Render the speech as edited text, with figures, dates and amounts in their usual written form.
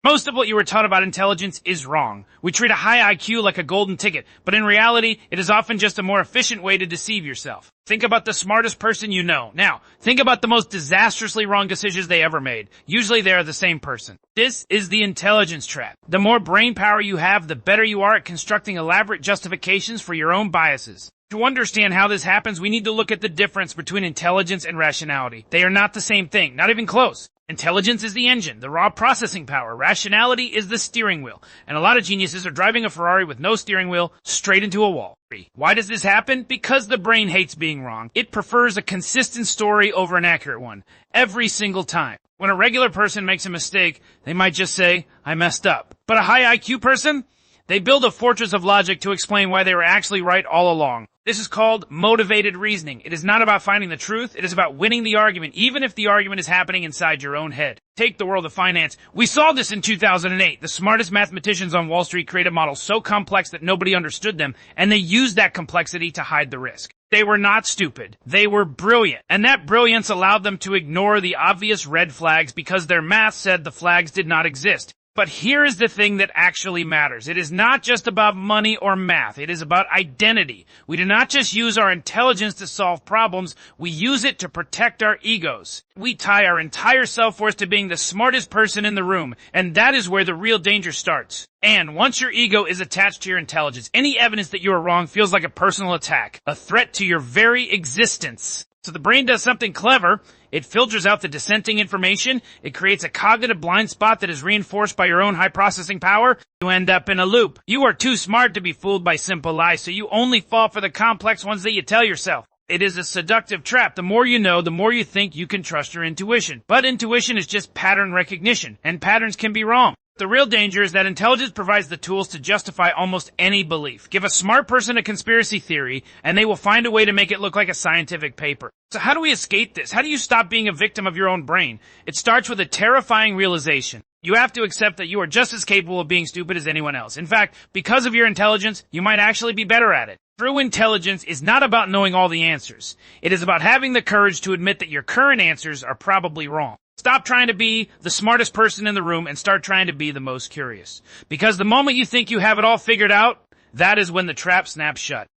Most of what you were taught about intelligence is wrong. We treat a high IQ like a golden ticket, but in reality, it is often just a more efficient way to deceive yourself. Think about the smartest person you know. Now, think about the most disastrously wrong decisions they ever made. Usually they are the same person. This is the intelligence trap. The more brain power you have, the better you are at constructing elaborate justifications for your own biases. To understand how this happens, we need to look at the difference between intelligence and rationality. They are not the same thing, not even close. Intelligence is the engine, the raw processing power. Rationality is the steering wheel. And a lot of geniuses are driving a Ferrari with no steering wheel straight into a wall. Why does this happen? Because the brain hates being wrong. It prefers a consistent story over an accurate one. Every single time. When a regular person makes a mistake, they might just say, I messed up. But a high IQ person? They build a fortress of logic to explain why they were actually right all along. This is called motivated reasoning. It is not about finding the truth. It is about winning the argument, even if the argument is happening inside your own head. Take the world of finance. We saw this in 2008. The smartest mathematicians on Wall Street created models so complex that nobody understood them, and they used that complexity to hide the risk. They were not stupid. They were brilliant. And that brilliance allowed them to ignore the obvious red flags because their math said the flags did not exist. But here is the thing that actually matters. It is not just about money or math. It is about identity. We do not just use our intelligence to solve problems. We use it to protect our egos. We tie our entire self-worth to being the smartest person in the room, and that is where the real danger starts. And once your ego is attached to your intelligence, any evidence that you are wrong feels like a personal attack, a threat to your very existence. So the brain does something clever. It filters out the dissenting information. It creates a cognitive blind spot that is reinforced by your own high processing power. You end up in a loop. You are too smart to be fooled by simple lies, so you only fall for the complex ones that you tell yourself. It is a seductive trap. The more you know, the more you think you can trust your intuition. But intuition is just pattern recognition, and patterns can be wrong. The real danger is that intelligence provides the tools to justify almost any belief. Give a smart person a conspiracy theory, and they will find a way to make it look like a scientific paper. So how do we escape this? How do you stop being a victim of your own brain? It starts with a terrifying realization. You have to accept that you are just as capable of being stupid as anyone else. In fact, because of your intelligence, you might actually be better at it. True intelligence is not about knowing all the answers. It is about having the courage to admit that your current answers are probably wrong. Stop trying to be the smartest person in the room and start trying to be the most curious. Because the moment you think you have it all figured out, that is when the trap snaps shut.